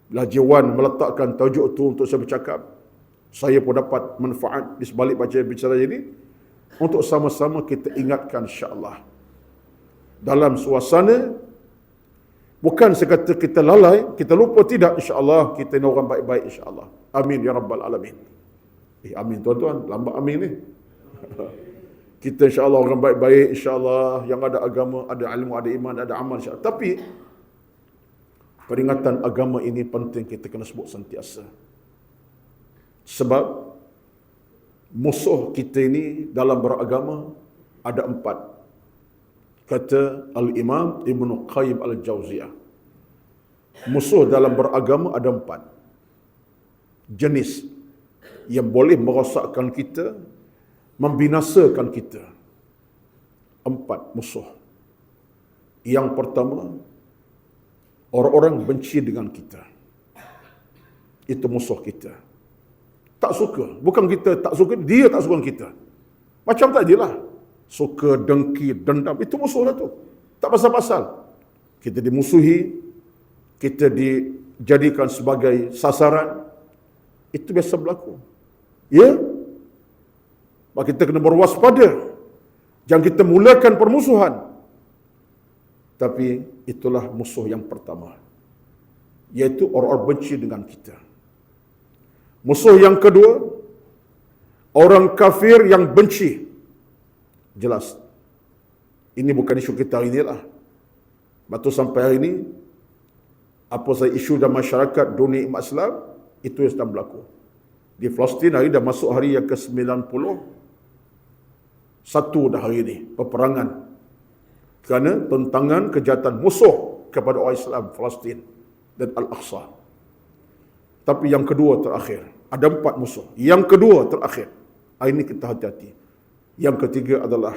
bila Jiwan meletakkan tajuk itu untuk saya bercakap. Saya pun dapat manfaat di sebalik baca bicara ini untuk sama-sama kita ingatkan insya-Allah. Dalam suasana bukan sekata kita lalai, kita lupa, tidak, insya-Allah kita ni orang baik-baik insya-Allah. Amin ya rabbal alamin. Amin tuan-tuan, lambat amin ni. Kita insya-Allah orang baik-baik insya-Allah, yang ada agama, ada ilmu, ada iman, ada amal insya-Allah. Tapi peringatan agama ini penting kita kena sebut sentiasa. Sebab musuh kita ini dalam beragama ada 4. Kata Al-Imam Ibn Qayyim Al-Jauziyah. Musuh dalam beragama ada 4 jenis yang boleh merosakkan kita, membinasakan kita. 4 musuh. Yang pertama, orang-orang benci dengan kita. Itu musuh kita. Tak suka. Bukan kita tak suka, dia tak suka kita. Macam tadilah. Suka, dengki, dendam. Itu musuh lah tu. Tak pasal-pasal. Kita dimusuhi. Kita dijadikan sebagai sasaran. Itu biasa berlaku. Ya? Maka kita kena berwaspada. Jangan kita mulakan permusuhan. Tapi itulah musuh yang pertama. Iaitu orang-orang benci dengan kita. Musuh yang kedua, orang kafir yang benci. Jelas. Ini bukan isu kita hari inilah. Batu sampai hari ini, apa sahaja isu dalam masyarakat dunia umat Islam, itu yang sedang berlaku. Di Palestin hari dah masuk hari yang ke-91 dah hari ini, peperangan. Kerana tentangan kejahatan musuh kepada orang Islam Palestin dan Al-Aqsa. Tapi yang kedua terakhir, ada 4 musuh. Yang kedua terakhir, ini kita hati-hati. Yang ketiga adalah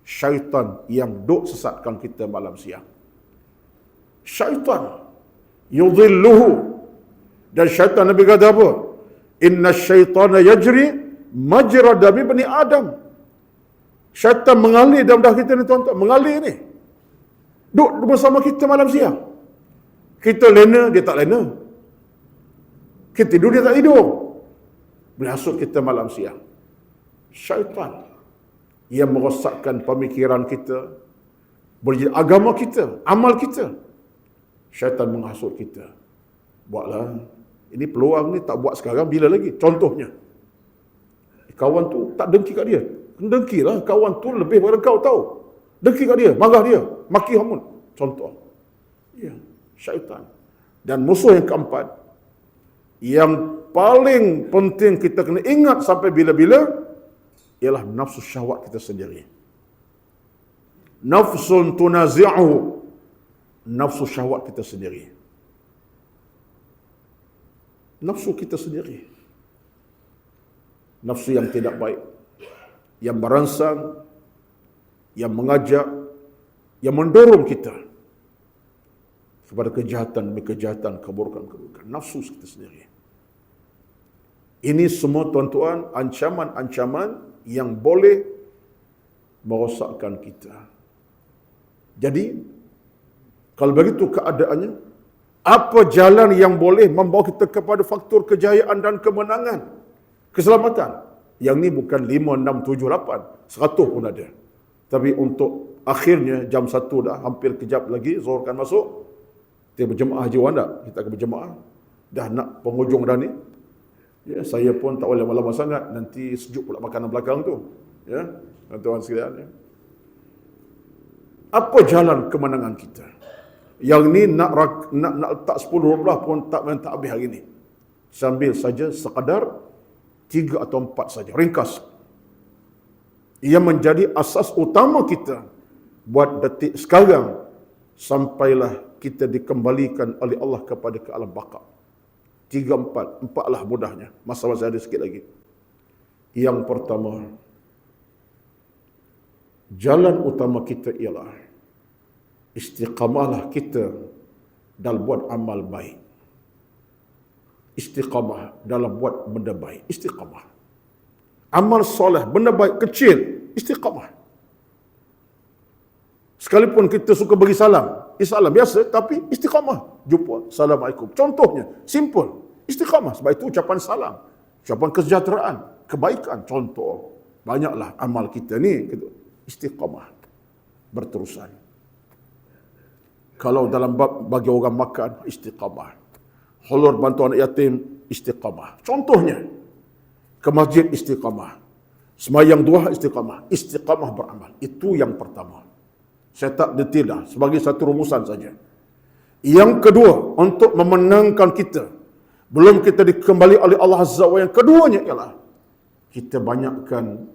syaitan yang duk sesatkan kita malam siang. Syaitan yudhilluhu. Dan syaitan Nabi kata apa? Inna syaitana yajri majra dami bani Adam. Syaitan mengalir dalam dah kita ni tuan-tuan. Mengalir ni. Duk bersama kita malam siang. Kita lena, dia tak lena. Kita tidur, dia tak tidur. Menghasut kita malam siang. Syaitan yang merosakkan pemikiran kita, agama kita, amal kita. Syaitan menghasut kita. Buatlah. Ini peluang ni tak buat sekarang, bila lagi? Contohnya, kawan tu tak dengki kat dia. Dengkilah, kawan tu lebih pada kau tahu. Dengki kat dia, marah dia, maki hamun. Contoh. Ya, syaitan. Dan musuh yang keempat, yang paling penting kita kena ingat sampai bila-bila, ialah nafsu syahwat kita sendiri. Nafsun tunazi'uhu. Nafsu syahwat kita sendiri. Nafsu kita sendiri. nafsu yang tidak baik, yang merangsang, yang mengajak, yang mendorong kita kepada kejahatan demi kejahatan, keburukan-keburukan. Nafsu kita sendiri. Ini semua tuan-tuan ancaman-ancaman yang boleh merosakkan kita. Jadi, kalau begitu keadaannya, apa jalan yang boleh membawa kita kepada faktor kejayaan dan kemenangan, keselamatan? Yang ni bukan 5, 6, 7, 8, 100 pun ada. Tapi untuk akhirnya jam 1 dah, hampir kejap lagi, Zuhur kan masuk. Kita berjemaah je tak? Kita akan berjemaah. Dah nak penghujung dah ni. Ya, saya pun tak boleh lama-lama sangat, nanti sejuk pula makanan belakang tu. Ya, tuan-tuan sekalian. Ya. Apa jalan kemenangan kita? Yang ni nak letak 10-12 pun tak habis hari ni. Sambil saja sekadar 3 atau 4 saja. Ringkas. Ia menjadi asas utama kita buat detik sekarang sampailah kita dikembalikan oleh Allah kepada ke alam baka. 3, 4 lah mudahnya. Masa-masa ada sikit lagi. Yang pertama, jalan utama kita ialah istiqamahlah kita dalam buat amal baik. Istiqamah dalam buat benda baik. Istiqamah. Amal soleh, benda baik kecil, istiqamah. Sekalipun kita suka bagi salam, salam biasa, tapi istiqamah. Jumpa, Assalamualaikum. Contohnya, simple. Istiqamah. Sebab itu ucapan salam, ucapan kesejahteraan, kebaikan. Contoh, banyaklah amal kita ni. Istiqamah. Berterusan. Kalau dalam bab bagi orang makan, istiqamah. Hulur bantu anak yatim, istiqamah. Contohnya, ke masjid istiqamah. Semayang duha istiqamah. Istiqamah beramal. Itu yang pertama. Saya tak detail dah. Sebagai satu rumusan saja. Yang kedua, untuk memenangkan kita, belum kita dikembali oleh Allah Azza wa Jalla, yang keduanya ialah kita banyakkan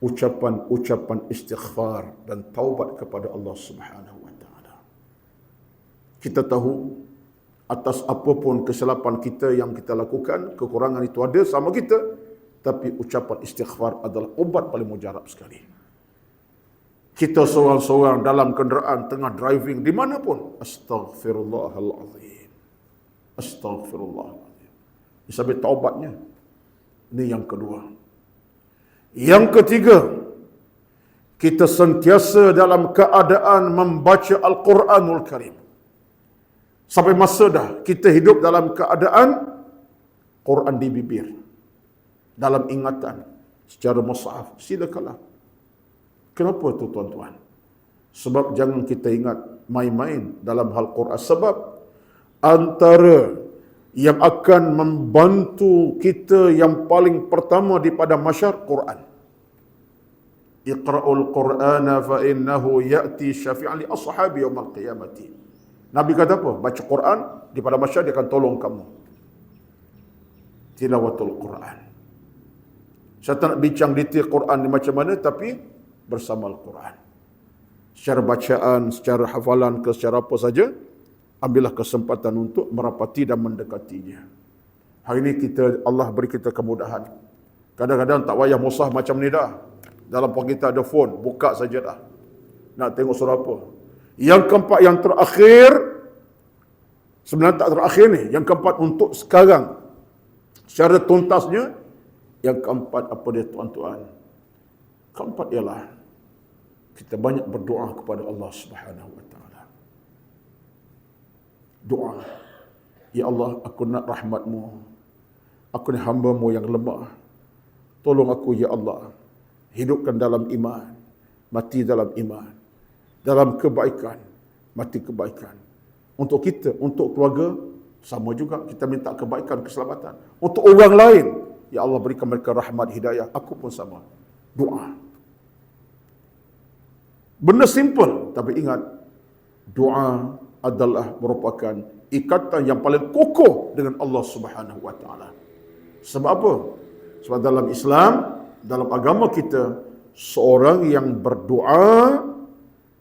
ucapan-ucapan istighfar dan taubat kepada Allah Subhanahu wa taala. Kita tahu atas apapun kesilapan kita yang kita lakukan, kekurangan itu ada sama kita, tapi ucapan istighfar adalah ubat paling mujarab sekali. Kita seorang-seorang dalam kenderaan, tengah driving, di mana pun, astaghfirullahalazim. Astaghfirullahalazim. Disebut taubatnya. Ini yang kedua. Yang ketiga, kita sentiasa dalam keadaan membaca Al-Quranul Karim. Sampai masa dah kita hidup dalam keadaan Quran di bibir, dalam ingatan, secara mushaf, silakanlah. Kenapa tu tuan-tuan? Sebab jangan kita ingat main-main dalam hal Quran. Sebab antara yang akan membantu kita yang paling pertama daripada masyar, Quran. Iqra'ul Qur'ana fa innahu ya'ti syafi'an li ashabi yaumal qiyamati. Nabi kata apa? Baca Quran, daripada masyar dia akan tolong kamu. Tilawatul Quran. Saya tak nak bincang detail Quran ni macam mana, tapi bersama Al-Quran. Secara bacaan, secara hafalan ke secara apa saja, ambillah kesempatan untuk merapati dan mendekatinya. Hari ini Allah beri kita kemudahan. Kadang-kadang tak payah mushaf macam ni dah. Dalam poket kita ada phone, buka saja dah. Nak tengok surah apa. Yang keempat, yang terakhir, sebenarnya tak terakhir ni, yang keempat untuk sekarang, secara tuntasnya, yang keempat apa dia tuan-tuan? Keempat ialah kita banyak berdoa kepada Allah Subhanahu wa taala. Doa. Ya Allah, aku nak rahmat-Mu. Aku ni hamba-Mu yang lemah. Tolong aku ya Allah. Hidupkan dalam iman, mati dalam iman. Dalam kebaikan, mati kebaikan. Untuk kita, untuk keluarga, sama juga kita minta kebaikan, keselamatan. Untuk orang lain, ya Allah berikan mereka rahmat, hidayah. Aku pun sama. Doa. Benda simple, tapi ingat, doa adalah merupakan ikatan yang paling kokoh dengan Allah Subhanahu wa taala. Sebab apa? Sebab dalam Islam, dalam agama kita, seorang yang berdoa,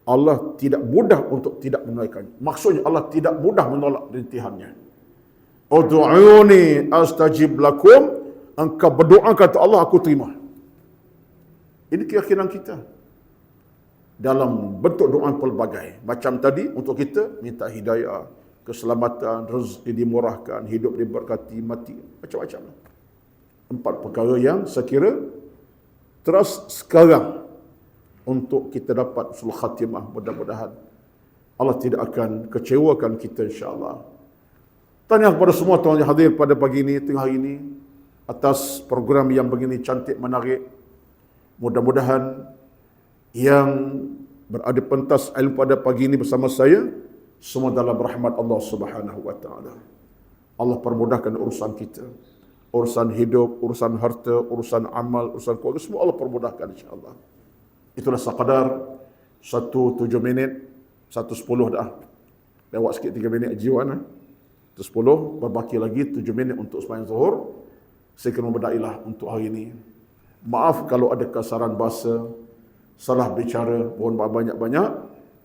Allah tidak mudah untuk tidak menunaikan. Maksudnya Allah tidak mudah menolak rintihannya. Ud'uni astajib lakum, engkau berdoa kata Allah, aku terima. Ini keyakinan kita. Dalam bentuk doa pelbagai. Macam tadi, untuk kita minta hidayah, keselamatan, rezeki dimurahkan, hidup diberkati, mati, macam-macam. 4 perkara yang saya kira terus sekarang untuk kita dapat husnul khatimah. Mudah-mudahan Allah tidak akan kecewakan kita, insya-Allah. Tanya kepada semua tuan yang hadir pada pagi ini, tengah hari ini, atas program yang begini cantik, menarik. Mudah-mudahan yang berada pentas ilmu pada pagi ini bersama saya, semua dalam rahmat Allah Subhanahu wa taala. Allah permudahkan urusan kita. Urusan hidup, urusan harta, urusan amal, urusan keluarga, semua Allah permudahkan, insya-Allah. Itulah sekadar 1:07 minit, 1:10 dah. Lewat sikit 3 minit jiwan. 1:10, berbaki lagi 7 minit untuk sembahyang zuhur. Saya kena memberdailah untuk hari ini. Maaf kalau ada kasaran bahasa, salah bicara, mohon maaf banyak-banyak.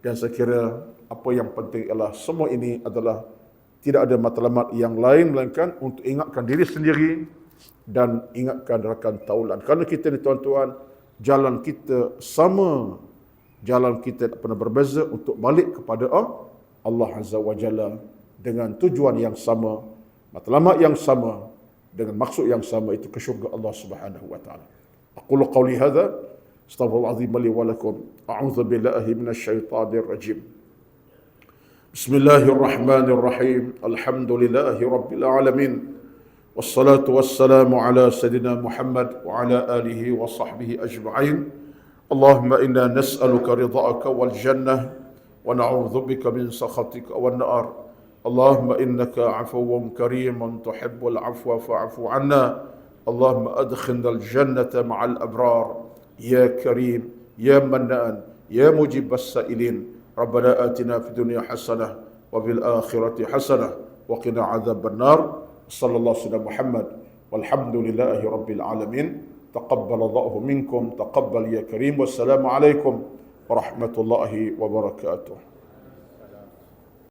Dan saya kira apa yang penting ialah semua ini adalah tidak ada matlamat yang lain melainkan untuk ingatkan diri sendiri dan ingatkan rakan taulan. Kerana kita ni tuan-tuan, jalan kita sama, jalan kita tak pernah berbeza untuk balik kepada Allah Azza wa Jalla dengan tujuan yang sama, matlamat yang sama, dengan maksud yang sama, itu ke syurga Allah Subhanahu wa taala. Aqulu qawli hadza, astaghfirullahal azim li wa lakum. A'udzu billahi minasyaitonir rajim. Bismillahirrahmanirrahim. Alhamdulillahi rabbil alamin. Wassalatu wassalamu ala sayyidina Muhammad wa ala alihi wa sahbihi ajma'in. Allahumma inna nas'aluka ridha'aka wal jannah wa na'udzu bika min sakhatika wan nar. Allahumma innaka 'afuwwun karimun tuhibbul 'afwa fa'fu 'anna. Allahumma adkhilnal jannata ma'al abrar. Ya karim, ya mannan, ya mujibas sa'ilin. Rabbana atina fid dunya hasanah wa fil akhirati hasanah wa qina 'adzaban nar. Sallallahu alaihi Muhammad walhamdulillahi rabbil alamin. Taqabbalallahu minkum, taqabbal ya karim. Wassalamu alaikum warahmatullahi wabarakatuh.